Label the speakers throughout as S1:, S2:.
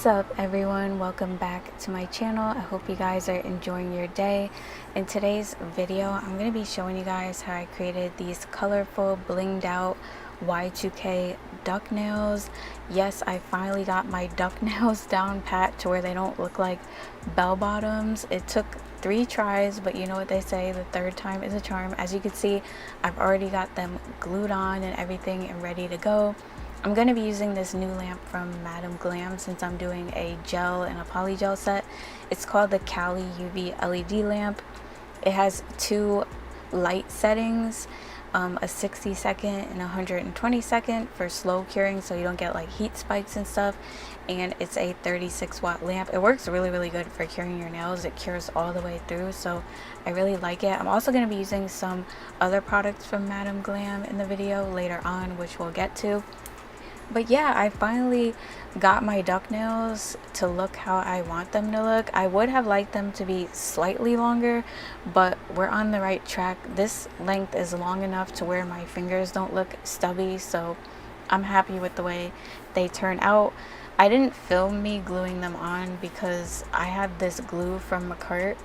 S1: What's up everyone, welcome back to my channel. I hope you guys are enjoying your day. In today's video I'm going to be showing you guys how I created these colorful blinged out Y2K duck nails. Yes, I finally got my duck nails down pat to where they don't look like bell bottoms. It took 3 tries, but you know what they say, the third time is a charm. As you can see, I've already got them glued on and everything and ready to go. I'm going to be using this new lamp from Glam since I'm doing a gel and a poly gel set. It's called the Cali UV LED lamp. It has 2 light settings, a 60-second and 120-second for slow curing so you don't get like heat spikes and stuff, and it's a 36-watt lamp. It works really good for curing your nails. It cures all the way through, so I really like it. I'm also going to be using some other products from Glam in the video later on, which we'll get to. But yeah, I finally got my duck nails to look how I want them to look. I would have liked them to be slightly longer, but we're on the right track. This length is long enough to where my fingers don't look stubby, so I'm happy with the way they turn out. I didn't film me gluing them on because I have this glue from a cart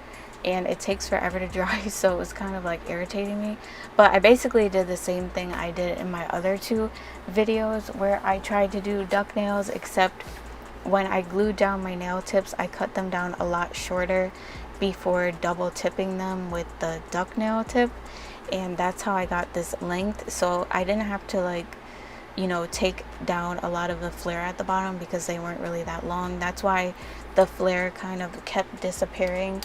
S1: and it takes forever to dry, so it was kind of like irritating me. But I basically did the same thing I did in my other 2 videos where I tried to do duck nails, except when I glued down my nail tips I cut them down a lot shorter before double tipping them with the duck nail tip, and that's how I got this length. So I didn't have to like, you know, take down a lot of the flare at the bottom because they weren't really that long. That's why the flare kind of kept disappearing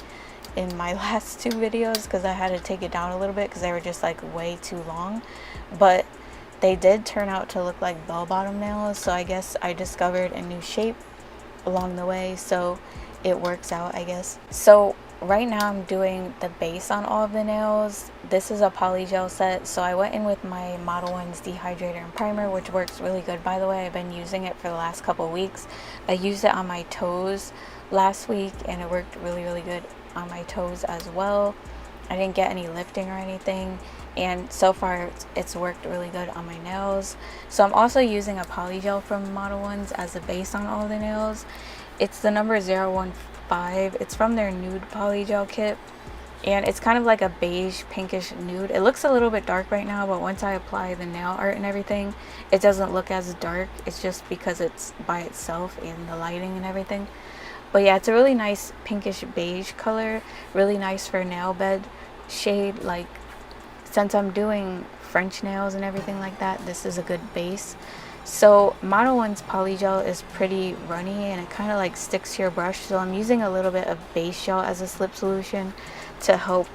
S1: in my last 2 videos, because I had to take it down a little bit because they were just like way too long. But they did turn out to look like bell bottom nails, so I guess I discovered a new shape along the way, so it works out, I guess. So right now I'm doing the base on all of the nails. This is a poly gel set, so I went in with my Model 1's dehydrator and primer, which works really good, by the way. I've been using it for the last couple weeks. I used it on my toes last week and it worked really good on my toes as well. I didn't get any lifting or anything, and so far it's worked really good on my nails. So I'm also using a poly gel from Model 1's as a base on all the nails. It's the number 015. It's from their nude poly gel kit, and it's kind of like a beige pinkish nude. It looks a little bit dark right now, but once I apply the nail art and everything, it doesn't look as dark. It's just because it's by itself and the lighting and everything. But yeah, it's a really nice pinkish beige color, really nice for nail bed shade. Like, since I'm doing French nails and everything like that, this is a good base. So Model 1's poly gel is pretty runny and it kind of like sticks to your brush, so I'm using a little bit of base gel as a slip solution to help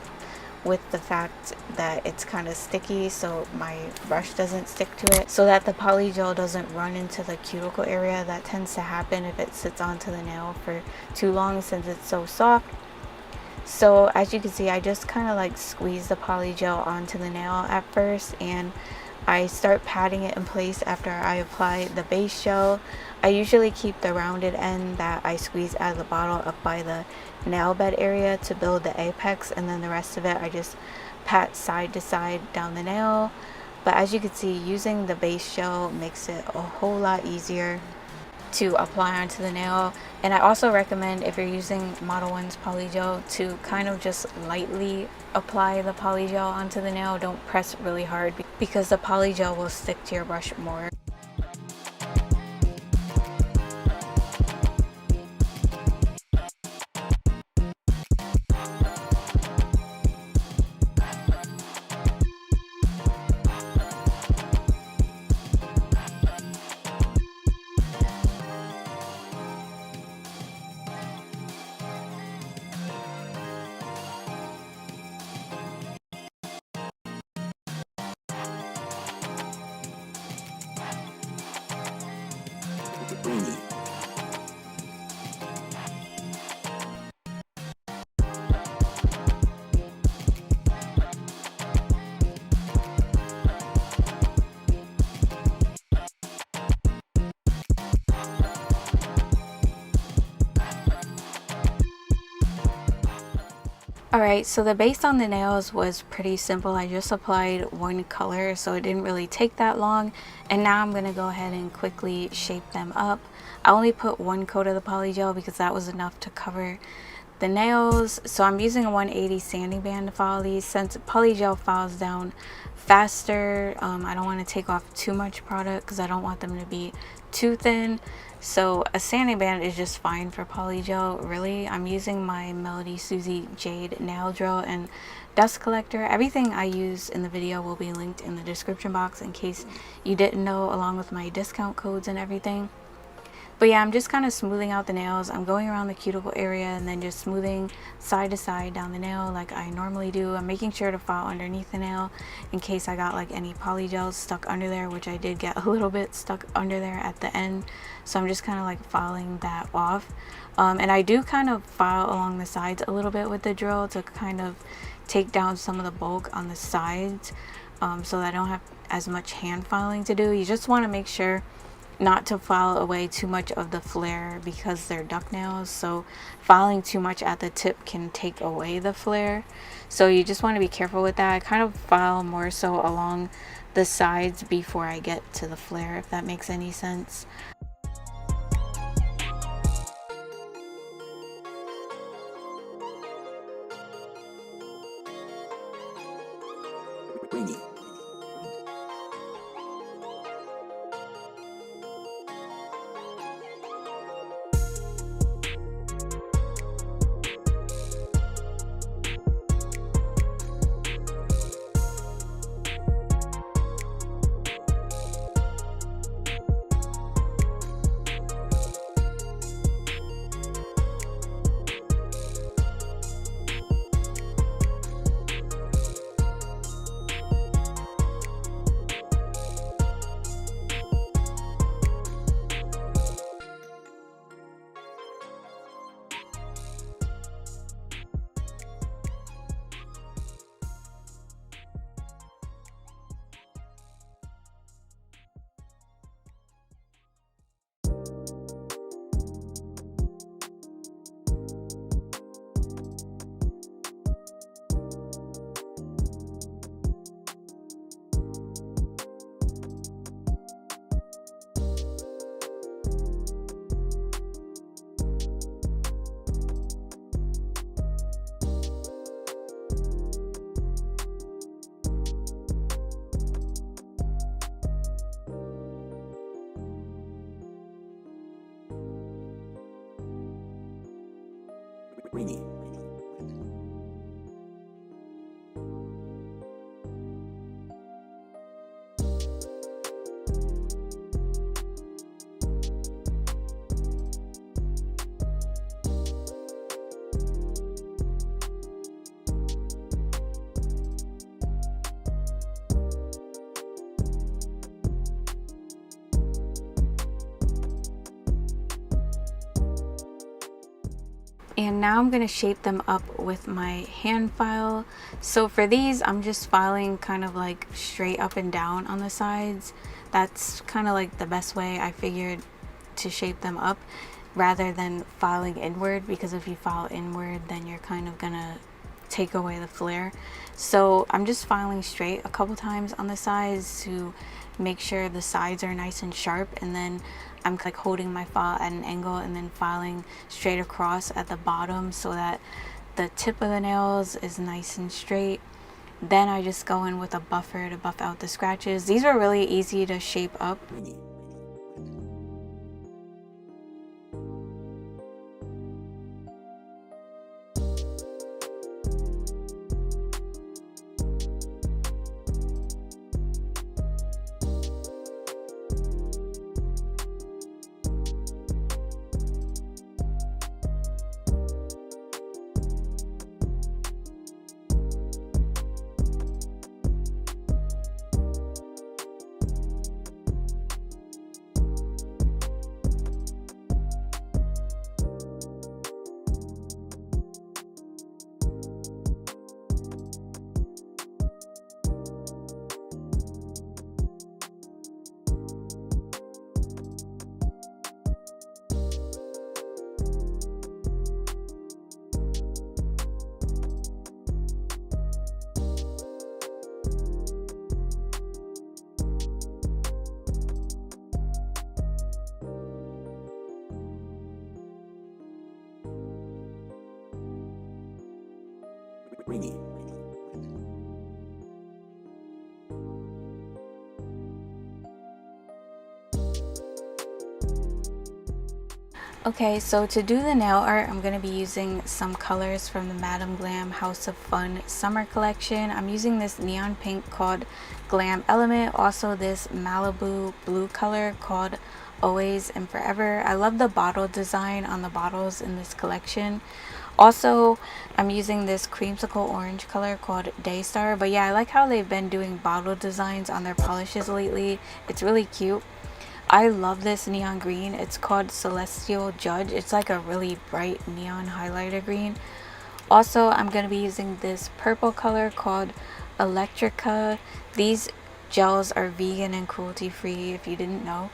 S1: with the fact that it's kind of sticky, so my brush doesn't stick to it, so that the poly gel doesn't run into the cuticle area. That tends to happen if it sits onto the nail for too long since it's so soft. So as you can see, I just kind of like squeeze the poly gel onto the nail at first, and I start patting it in place after I apply the base gel. I usually keep the rounded end that I squeeze out of the bottle up by the nail bed area to build the apex, and then the rest of it I just pat side to side down the nail. But as you can see, using the base gel makes it a whole lot easier to apply onto the nail. And I also recommend, if you're using Model 1's poly gel, to kind of just lightly apply the poly gel onto the nail. Don't press really hard because the poly gel will stick to your brush more. Alright, so the base on the nails was pretty simple. I just applied one color, so it didn't really take that long. And now I'm going to go ahead and quickly shape them up. I only put 1 coat of the poly gel because that was enough to cover the nails. So I'm using a 180 sanding band to file these. Since poly gel files down faster, I don't want to take off too much product because I don't want them to be too thin. So a sanding band is just fine for poly gel. Really, I'm using my Melody Susie Jade nail drill and dust collector. Everything I use in the video will be linked in the description box in case you didn't know, along with my discount codes and everything. But yeah, I'm just kind of smoothing out the nails. I'm going around the cuticle area and then just smoothing side to side down the nail like I normally do. I'm making sure to file underneath the nail in case I got like any poly gels stuck under there, which I did get a little bit stuck under there at the end. So I'm just kind of like filing that off. And I do kind of file along the sides a little bit with the drill to kind of take down some of the bulk on the sides, so that I don't have as much hand filing to do. You just want to make sure not to file away too much of the flare because they're duck nails, so filing too much at the tip can take away the flare. So you just want to be careful with that. I kind of file more so along the sides before I get to the flare, if that makes any sense.
S2: Greeny.
S1: And now I'm going to shape them up with my hand file. So for these, I'm just filing kind of like straight up and down on the sides. That's kind of like the best way I figured to shape them up, rather than filing inward, because if you file inward then you're kind of gonna take away the flare. So I'm just filing straight a couple times on the sides to make sure the sides are nice and sharp, and then I'm like holding my file at an angle and then filing straight across at the bottom so that the tip of the nails is nice and straight. Then I just go in with a buffer to buff out the scratches. These are really easy to shape up.
S2: Rainy.
S1: Okay, so to do the nail art, I'm going to be using some colors from the Madam Glam House of Fun summer collection. I'm using this neon pink called Glam Element, also this Malibu blue color called Always and Forever. I love the bottle design on the bottles in this collection. Also, I'm using this creamsicle orange color called Daystar. But yeah, I like how they've been doing bottle designs on their polishes lately. It's really cute. I love this neon green. It's called Celestial Judge. It's like a really bright neon highlighter green. Also, I'm going to be using this purple color called Electrica. These gels are vegan and cruelty free if you didn't know.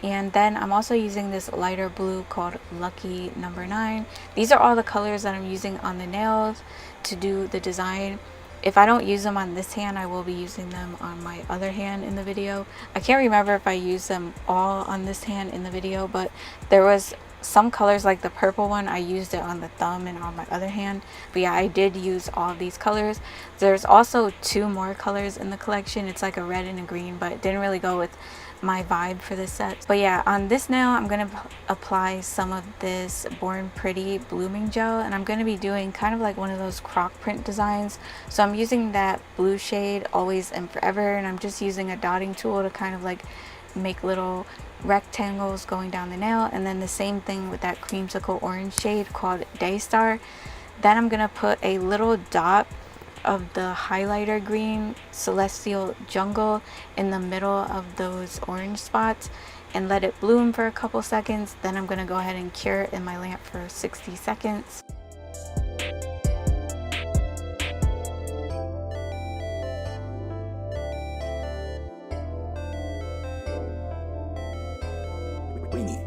S1: And then I'm also using this lighter blue called Lucky Number 9. These are all the colors that I'm using on the nails to do the design. If I don't use them on this hand, I will be using them on my other hand in the video. I can't remember if I used them all on this hand in the video, but there was some colors like the purple one, I used it on the thumb and on my other hand. But yeah, I did use all of these colors. There's also 2 more colors in the collection. It's like a red and a green, but it didn't really go with my vibe for this set. But yeah, on this nail I'm going to apply some of this Born Pretty blooming gel, and I'm going to be doing kind of like one of those croc print designs. So I'm using that blue shade Always and Forever, and I'm just using a dotting tool to kind of like make little rectangles going down the nail, and then the same thing with that creamsicle orange shade called Daystar. Then I'm going to put a little dot of the highlighter green Celestial Jungle in the middle of those orange spots and let it bloom for a couple seconds. Then I'm going to go ahead and cure it in my lamp for 60 seconds.
S2: Rainy.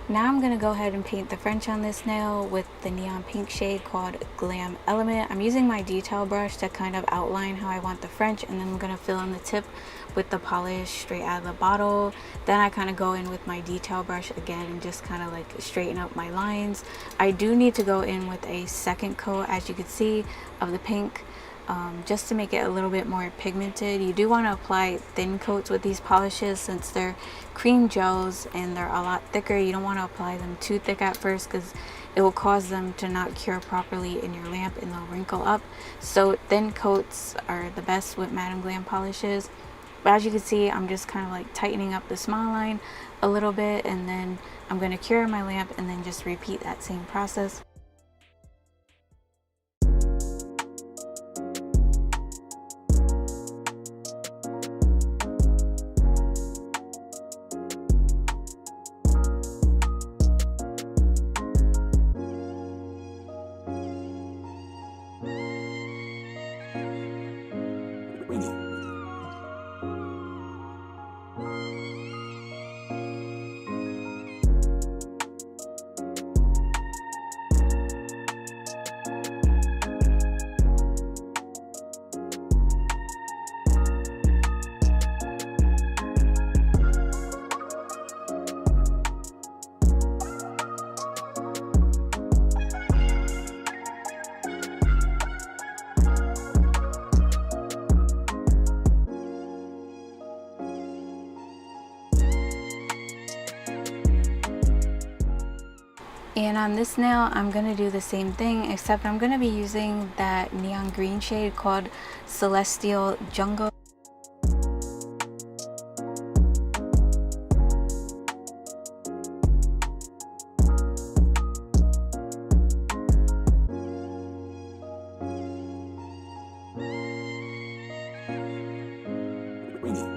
S1: Now I'm going to go ahead and paint the French on this nail with the neon pink shade called Glam Element. I'm using my detail brush to kind of outline how I want the French, and then I'm going to fill in the tip with the polish straight out of the bottle. Then I kind of go in with my detail brush again and just kind of like straighten up my lines. I do need to go in with a second coat, as you can see, of the pink. Just to make it a little bit more pigmented. You do want to apply thin coats with these polishes since they're cream gels and they're a lot thicker. You don't want to apply them too thick at first because it will cause them to not cure properly in your lamp and they'll wrinkle up. So thin coats are the best with Madam Glam polishes. But as you can see, I'm just kind of like tightening up the smile line a little bit, and then I'm going to cure my lamp and then just repeat that same process.
S2: Rainy.
S1: And on this nail, I'm going to do the same thing, except I'm going to be using that neon green shade called Celestial Jungle.
S2: Rainy.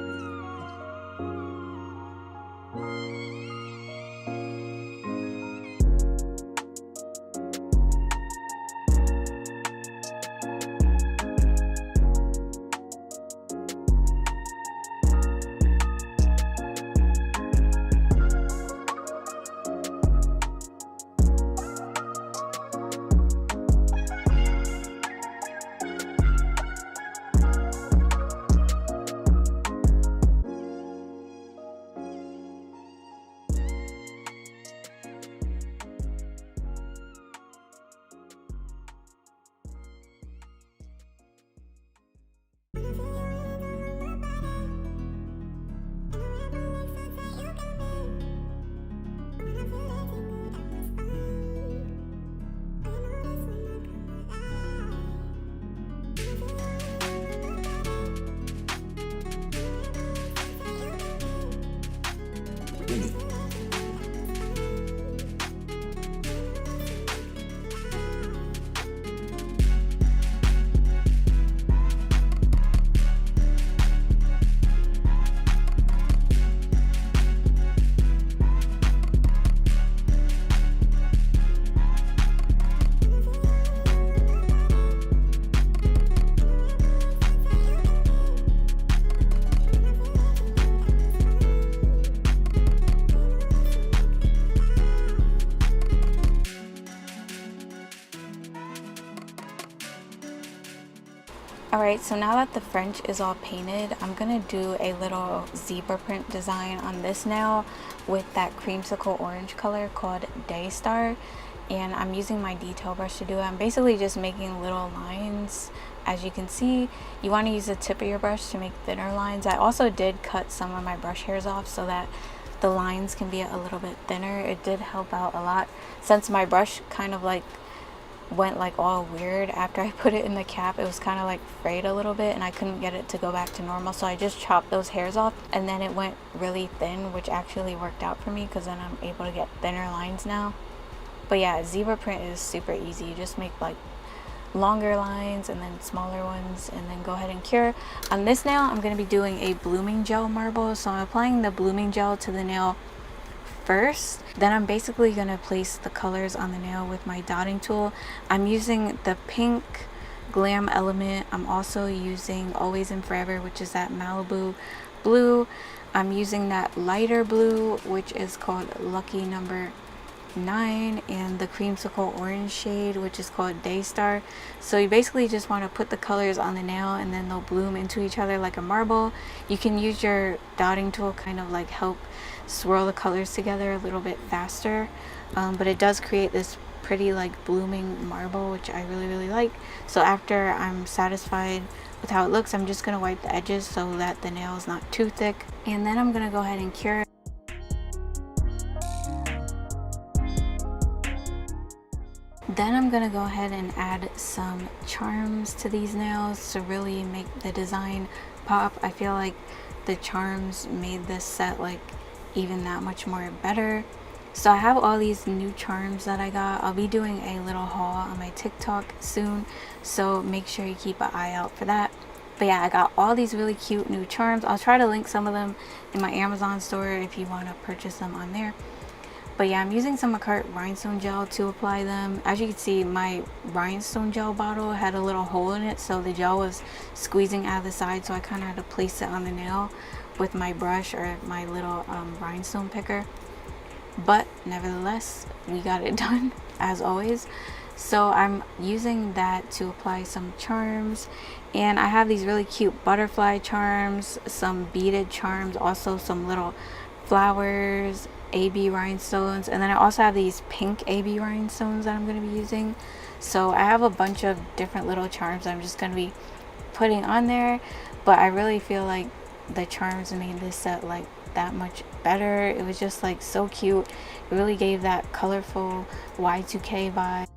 S2: Winnie.
S1: Alright, so now that the French is all painted, I'm gonna do a little zebra print design on this nail with that creamsicle orange color called Daystar, and I'm using my detail brush to do it. I'm basically just making little lines. As you can see, you want to use the tip of your brush to make thinner lines. I also did cut some of my brush hairs off so that the lines can be a little bit thinner. It did help out a lot since my brush kind of like went like all weird after I put it in the cap. It was kind of like frayed a little bit and I couldn't get it to go back to normal, so I just chopped those hairs off and then it went really thin, which actually worked out for me because then I'm able to get thinner lines now. But yeah, zebra print is super easy. You just make like longer lines and then smaller ones and then go ahead and cure. On this nail I'm going to be doing a blooming gel marble, so I'm applying the blooming gel to the nail first, then I'm basically going to place the colors on the nail with my dotting tool. I'm using the pink Glam element. I'm also using Always and Forever, which is that Malibu blue. I'm using that lighter blue, which is called Lucky Number 9, and the creamsicle orange shade, which is called Daystar. So you basically just want to put the colors on the nail and then they'll bloom into each other like a marble. You can use your dotting tool kind of like help swirl the colors together a little bit faster, but it does create this pretty like blooming marble, which I really like. So after I'm satisfied with how it looks, I'm just going to wipe the edges so that the nail is not too thick, and then I'm going to go ahead and cure it. Then I'm going to go ahead and add some charms to these nails to really make the design pop. I feel like the charms made this set like even that much more better. So I have all these new charms that I got. I'll be doing a little haul on my TikTok soon, so make sure you keep an eye out for that. But yeah, I got all these really cute new charms. I'll try to link some of them in my Amazon store if you want to purchase them on there. But yeah, I'm using some Macart rhinestone gel to apply them. As you can see, my rhinestone gel bottle had a little hole in it, so the gel was squeezing out of the side, so I kind of had to place it on the nail with my brush or my little rhinestone picker. But nevertheless, we got it done as always. So I'm using that to apply some charms, and I have these really cute butterfly charms, some beaded charms, also some little flowers, AB rhinestones, and then I also have these pink AB rhinestones that I'm going to be using. So I have a bunch of different little charms I'm just going to be putting on there, but I really feel like the charms made this set like that much better. It was just like so cute. It really gave that colorful Y2K vibe.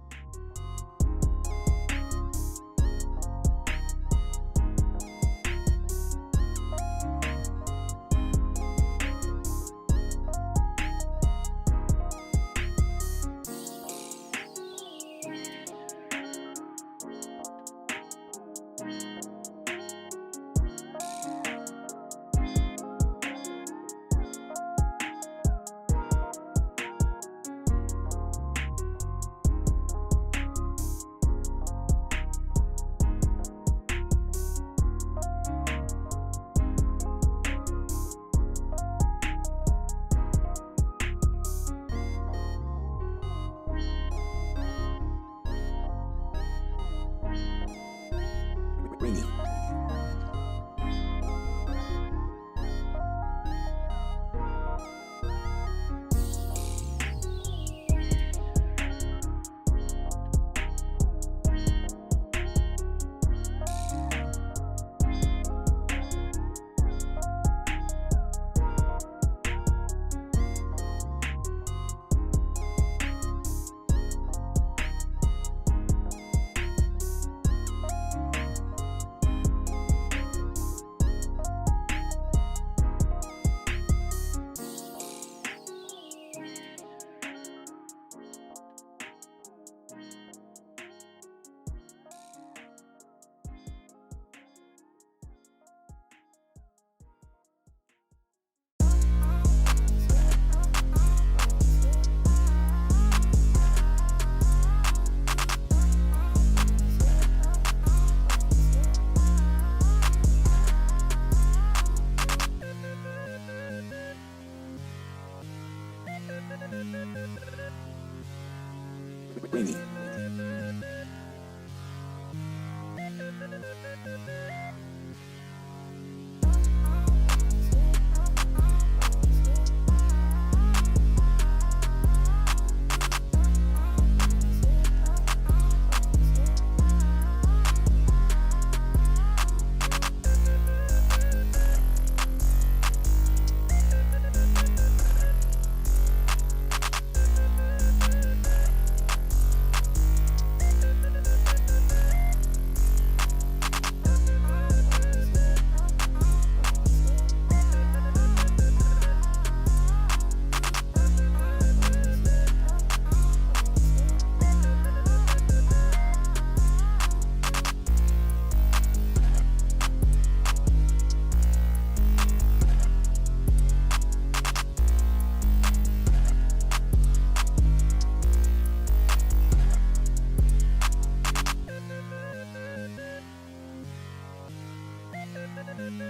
S2: Greeny.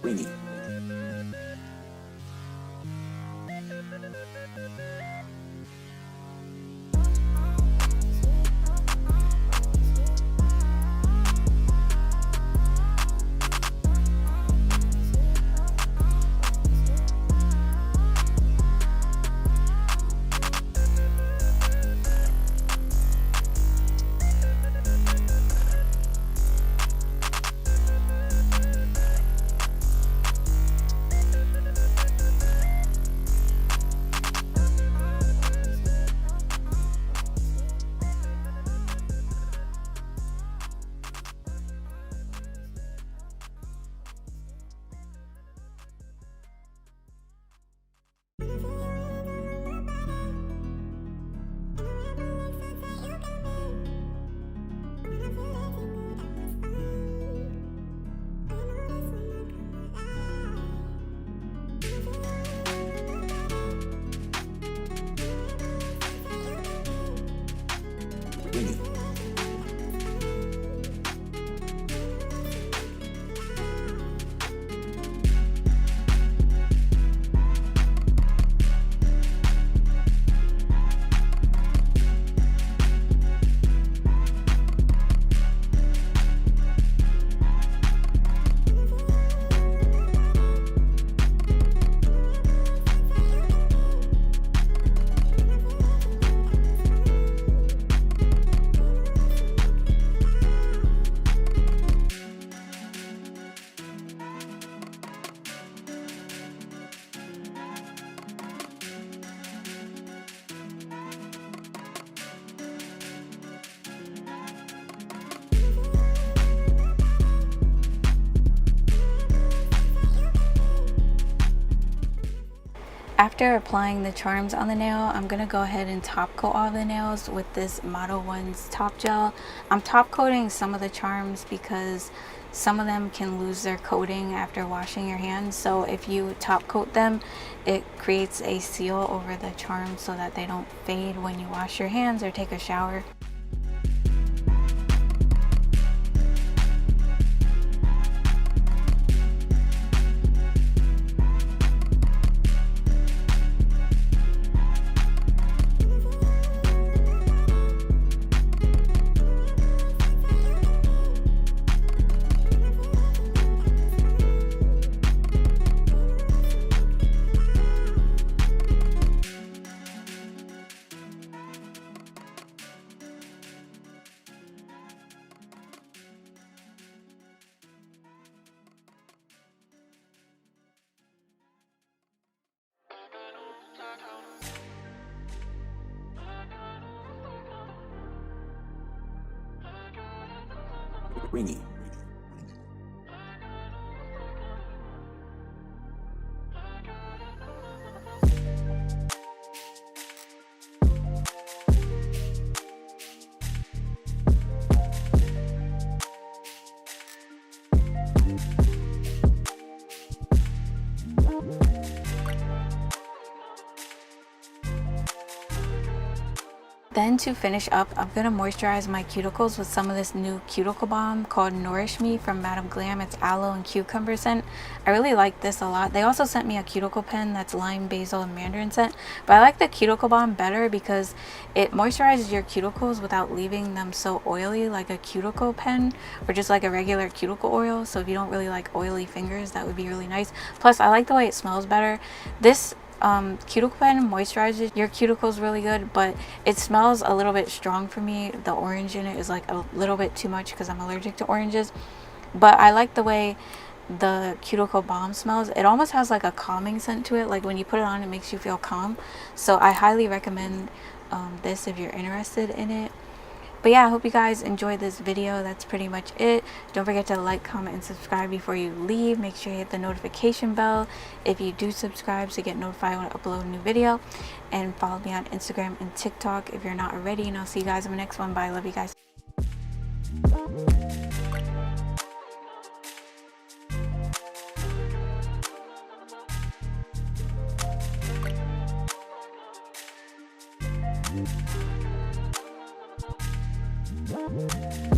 S2: Greeny. Greeny.
S1: After applying the charms on the nail, I'm gonna go ahead and top coat all the nails with this Model 1's top gel. I'm top coating some of the charms because some of them can lose their coating after washing your hands. So if you top coat them, it creates a seal over the charms so that they don't fade when you wash your hands or take a shower.
S2: Greeny.
S1: Then to finish up, I'm going to moisturize my cuticles with some of this new cuticle balm called Nourish Me from Madam Glam. It's aloe and cucumber scent. I really like this a lot. They also sent me a cuticle pen that's lime, basil, and mandarin scent. But I like the cuticle balm better because it moisturizes your cuticles without leaving them so oily like a cuticle pen or just like a regular cuticle oil. So if you don't really like oily fingers, that would be really nice. Plus, I like the way it smells better. This cuticle pen moisturizes your cuticles really good, but it smells a little bit strong for me. The orange in it is like a little bit too much because I'm allergic to oranges, but I like the way the cuticle balm smells. It almost has like a calming scent to it. Like when you put it on, it makes you feel calm. So I highly recommend this if you're interested in it. But yeah, I hope you guys enjoyed this video. That's pretty much it. Don't forget to like, comment, and subscribe before you leave. Make sure you hit the notification bell if you do subscribe to get notified when I upload a new video. And follow me on Instagram and TikTok if you're not already. And I'll see you guys in the next one. Bye. I love you guys.
S2: Winnie.